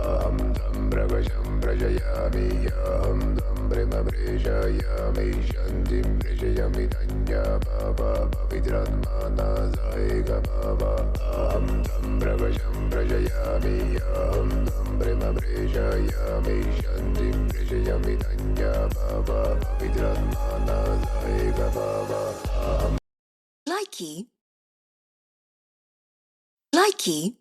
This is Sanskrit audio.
अहं तं प्रवशं प्रजयामि अहं तं प्रेमप्रेषयामि शान्तिं प्रेषयामि धन्या बाबा पवित्रात्माना बाबा अहं तं प्रवशं प्रजयामि अहं तं प्रेमप्रेषयामि शान्तिं प्रेषयामि धन्या बाबा पवित्रात्माना बाबा अहं Likey. Likey.